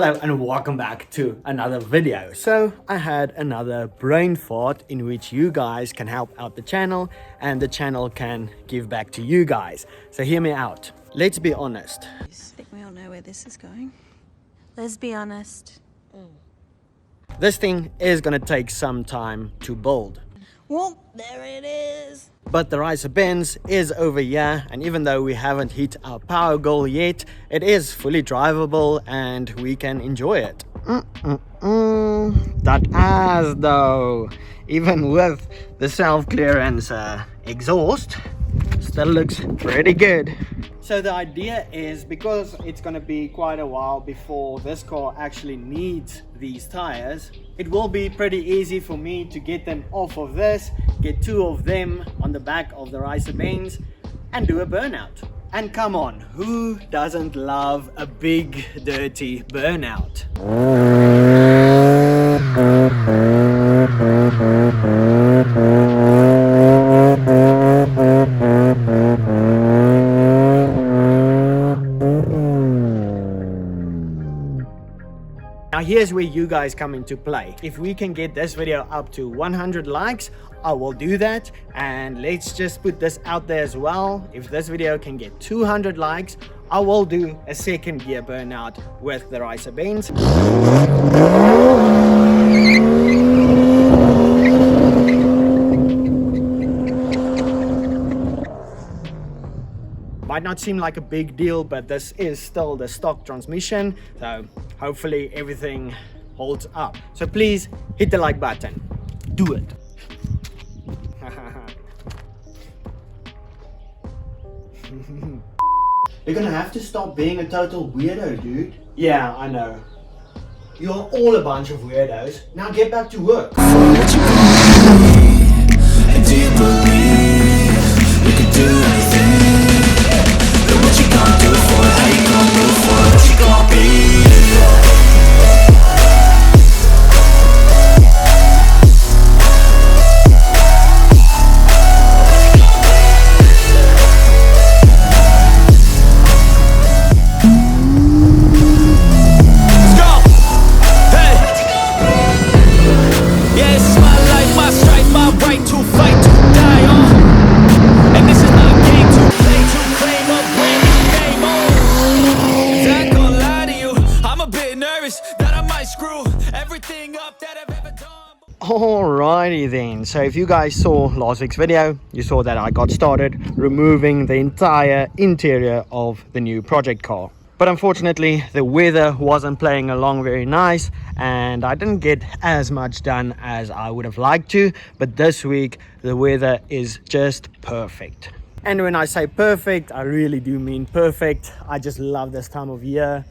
Hello and welcome back to another video. So I had another brain fart in which you guys can help out the channel and the channel can give back to you guys. So hear me out. Let's be honest. I think we all know where this is going. Let's be honest. This thing is gonna take some time to build. Well, there it is. But the Riser Benz is over here, and even though we haven't hit our power goal yet, it is fully drivable and we can enjoy it. That ass though, even with the self-clearance exhaust, still looks pretty good. So the idea is, because it's going to be quite a while before this car actually needs these tires, it will be pretty easy for me to get them off of this, get two of them on the back of the Riser Benz and do a burnout. And come on, who doesn't love a big dirty burnout? Now here's where you guys come into play. If we can get this video up to 100 likes, I will do that. And let's just put this out there as well. If this video can get 200 likes, I will do a second gear burnout with the Riser Benz. Might not seem like a big deal, but this is still the stock transmission, so hopefully everything holds up. So please hit the like button. Do it. You're gonna have to stop being a total weirdo, dude. Yeah, I know. You're all a bunch of weirdos. Now get back to work. Do you believe you could do anything? But what you gonna do for it? How you gonna move for it? What you gonna be? Alrighty then, so if you guys saw last week's video, you saw that I got started removing the entire interior of the new project car. But unfortunately, the weather wasn't playing along very nice and I didn't get as much done as I would have liked to. But this week, the weather is just perfect. And when I say perfect, I really do mean perfect. I just love this time of year.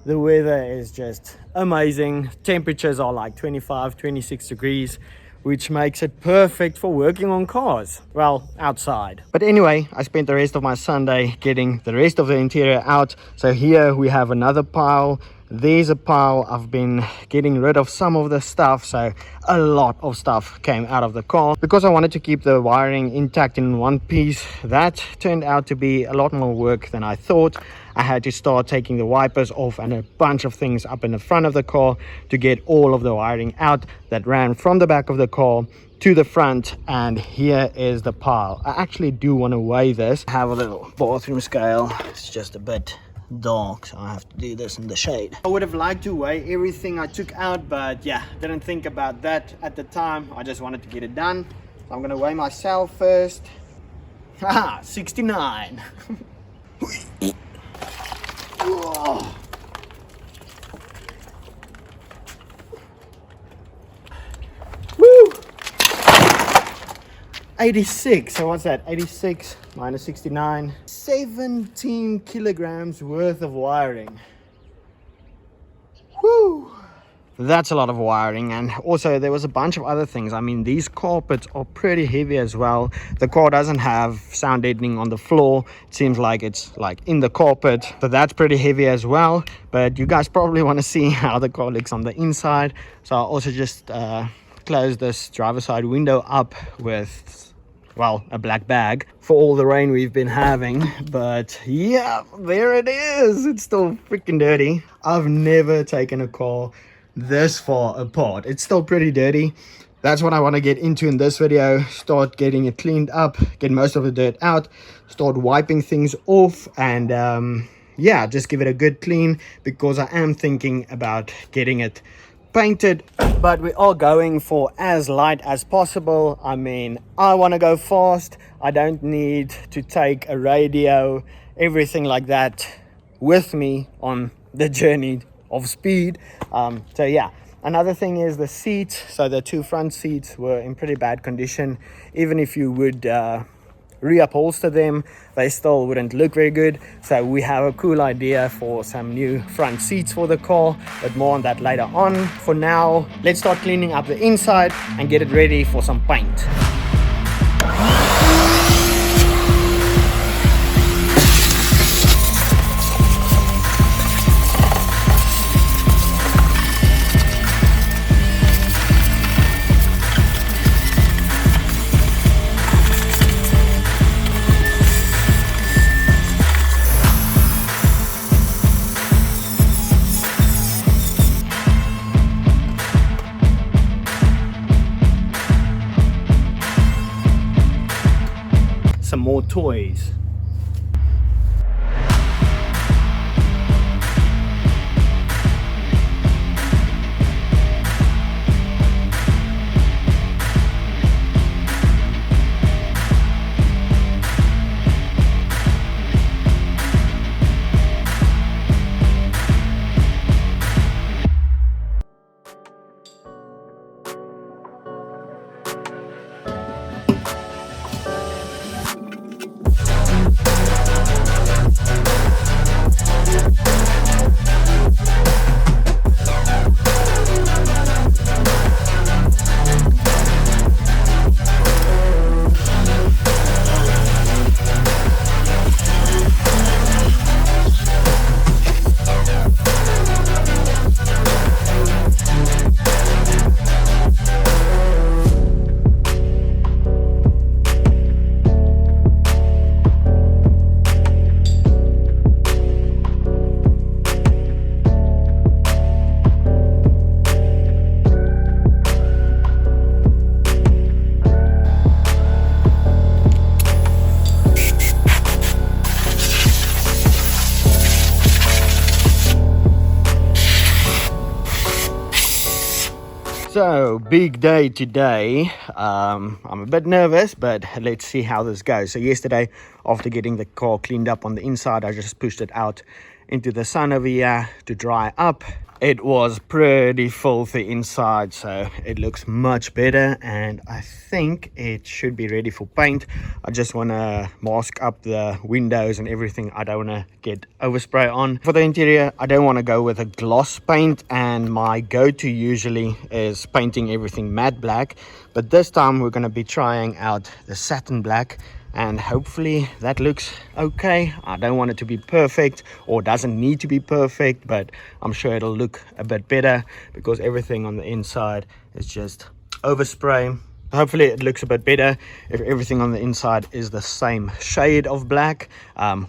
The weather is just amazing. Temperatures are like 25, 26 degrees, which makes it perfect for working on cars. Well, outside. But anyway, I spent the rest of my Sunday getting the rest of the interior out. So here we have another pile. There's a pile. I've been getting rid of some of the stuff, so a lot of stuff came out of the car because I wanted to keep the wiring intact in one piece. That turned out to be a lot more work than I thought. I had to start taking the wipers off and a bunch of things up in the front of the car to get all of the wiring out that ran from the back of the car to the front. And here is the pile. I actually do want to weigh this. I have a little bathroom scale. It's just a bit dark, so I have to do this in the shade. I would have liked to weigh everything I took out, but yeah, didn't think about that at the time. I just wanted to get it done. So I'm gonna weigh myself first. Haha, 69. Oh. Woo! 86. So what's that? 86 minus 69. 17 kilograms worth of wiring. Woo! That's a lot of wiring. And also there was a bunch of other things. I mean, these carpets are pretty heavy as well. The car doesn't have sound deadening on the floor. It seems like it's like in the carpet, so that's pretty heavy as well. But you guys probably want to see how the car looks on the inside, so I'll also just close this driver's side window up with well, a black bag for all the rain we've been having. But yeah, there it is. It's still freaking dirty. I've never taken a car this far apart. It's still pretty dirty. That's what I want to get into in this video. Start getting it cleaned up, get most of the dirt out, start wiping things off, and yeah, just give it a good clean, because I am thinking about getting it painted. But we are going for as light as possible. I mean, I want to go fast. I don't need to take a radio, everything like that with me on the journey of speed. So yeah, another thing is the seats. So the two front seats were in pretty bad condition. Even if you would reupholster them, they still wouldn't look very good. So we have a cool idea for some new front seats for the car, but more on that later on. For now, let's start cleaning up the inside and get it ready for some paint. Some more toys. So, big day today. I'm a bit nervous, but let's see how this goes. So yesterday, after getting the car cleaned up on the inside, I just pushed it out into the sun over here to dry up. It was pretty filthy inside, so it looks much better, and I think it should be ready for paint. I just want to mask up the windows and everything. I don't want to get overspray on. For the interior, I don't want to go with a gloss paint, and my go-to usually is painting everything matte black, but this time we're going to be trying out the satin black, and hopefully that looks okay. I don't want it to be perfect, or doesn't need to be perfect, but I'm sure it'll look a bit better because everything on the inside is just overspray. Hopefully it looks a bit better if everything on the inside is the same shade of black.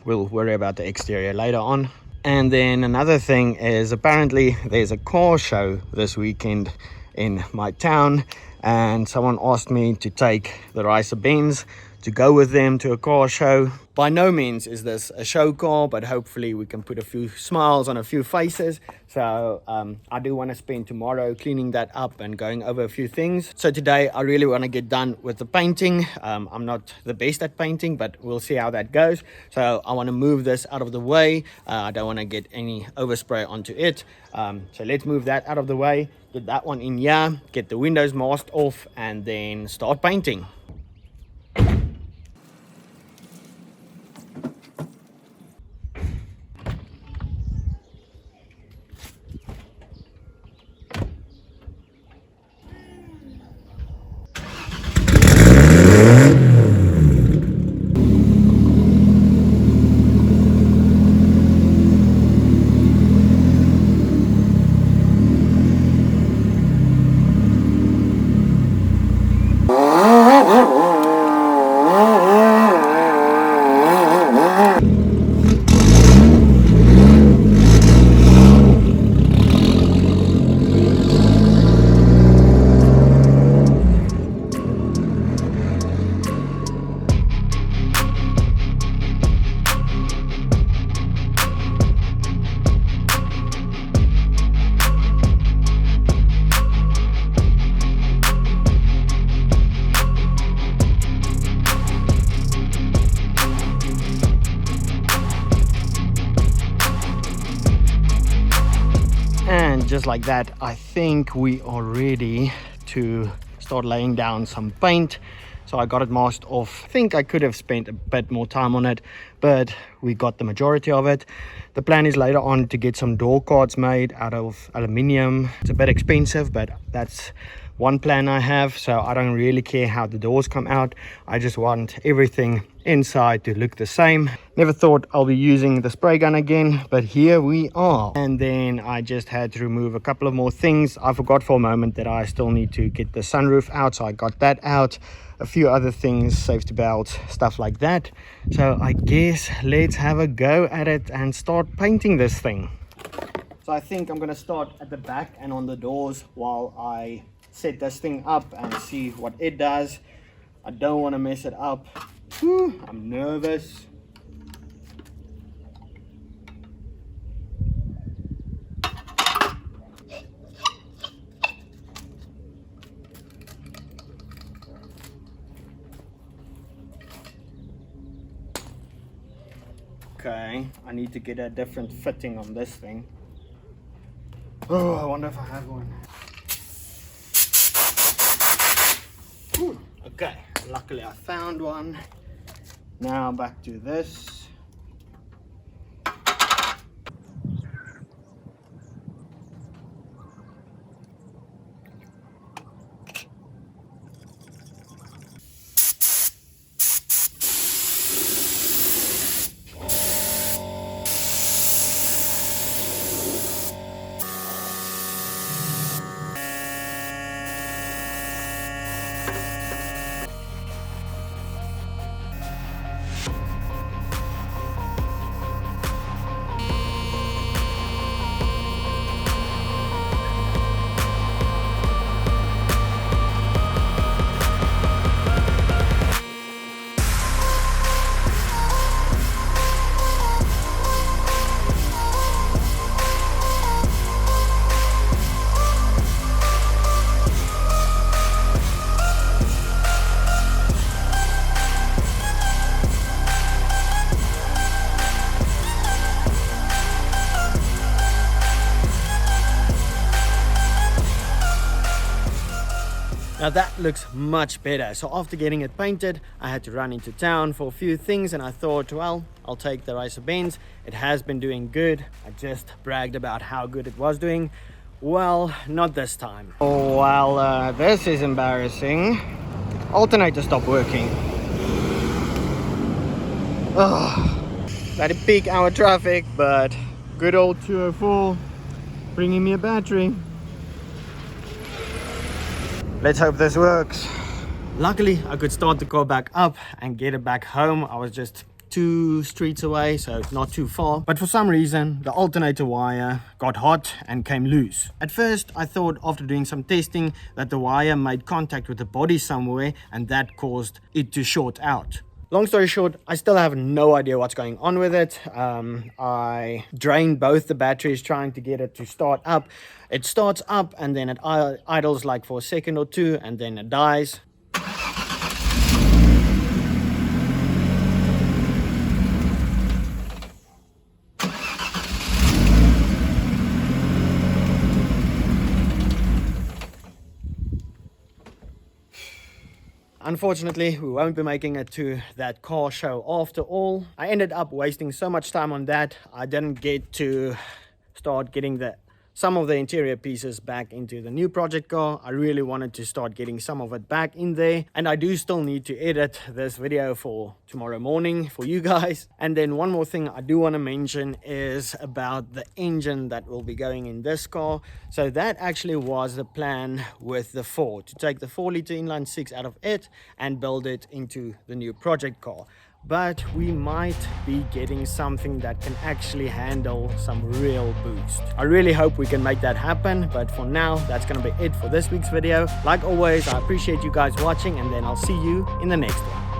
We'll worry about the exterior later on. And then another thing is, apparently there's a car show this weekend in my town, and someone asked me to take the Benz to go with them to a car show. By no means is this a show car, but hopefully we can put a few smiles on a few faces. So I do want to spend tomorrow cleaning that up and going over a few things. So today I really want to get done with the painting. I'm not the best at painting, but we'll see how that goes. So I want to move this out of the way. I don't want to get any overspray onto it. So let's move that out of the way, get that one in here, get the windows masked off, and then start painting. And just like that, I think we are ready to start laying down some paint. So I got it masked off. I think I could have spent a bit more time on it, but we got the majority of it. The plan is later on to get some door cards made out of aluminium. It's a bit expensive, but that's one plan I have. So I don't really care how the doors come out. I just want everything inside to look the same. Never thought I'll be using the spray gun again, but here we are. And then I just had to remove a couple of more things. I forgot for a moment that I still need to get the sunroof out, so I got that out. A few other things, safety belt, stuff like that. So I guess let's have a go at it and start painting this thing. So I think I'm gonna start at the back and on the doors while I set this thing up and see what it does. I don't want to mess it up. Whew, I'm nervous. Okay, I need to get a different fitting on this thing. Oh, I wonder if I have one. Ooh, okay, luckily I found one. Now back to this. Now that looks much better. So after getting it painted, I had to run into town for a few things, and I thought, well, I'll take the racer Benz. It has been doing good. I just bragged about how good it was doing. Well, not this time. Oh, well, this is embarrassing. Alternator stopped working. Oh, had a peak hour traffic, but good old 204 bringing me a battery. Let's hope this works. Luckily, I could start the car back up and get it back home. I was just 2 streets away, so it's not too far. But for some reason, the alternator wire got hot and came loose. At first, I thought after doing some testing that the wire made contact with the body somewhere, and that caused it to short out. Long story short, I still have no idea what's going on with it. I drained both the batteries trying to get it to start up. It starts up and then it idles like for a second or two and then it dies. Unfortunately, we won't be making it to that car show after all. I ended up wasting so much time on that. I didn't get to start getting some of the interior pieces back into the new project car. I really wanted to start getting some of it back in there, and I do still need to edit this video for tomorrow morning for you guys. And then one more thing I do want to mention is about the engine that will be going in this car. So that actually was the plan with the 4, to take the 4-liter inline 6 out of it and build it into the new project car. But we might be getting something that can actually handle some real boost. I really hope we can make that happen, but for now, that's gonna be it for this week's video. Like always, I appreciate you guys watching, and then I'll see you in the next one.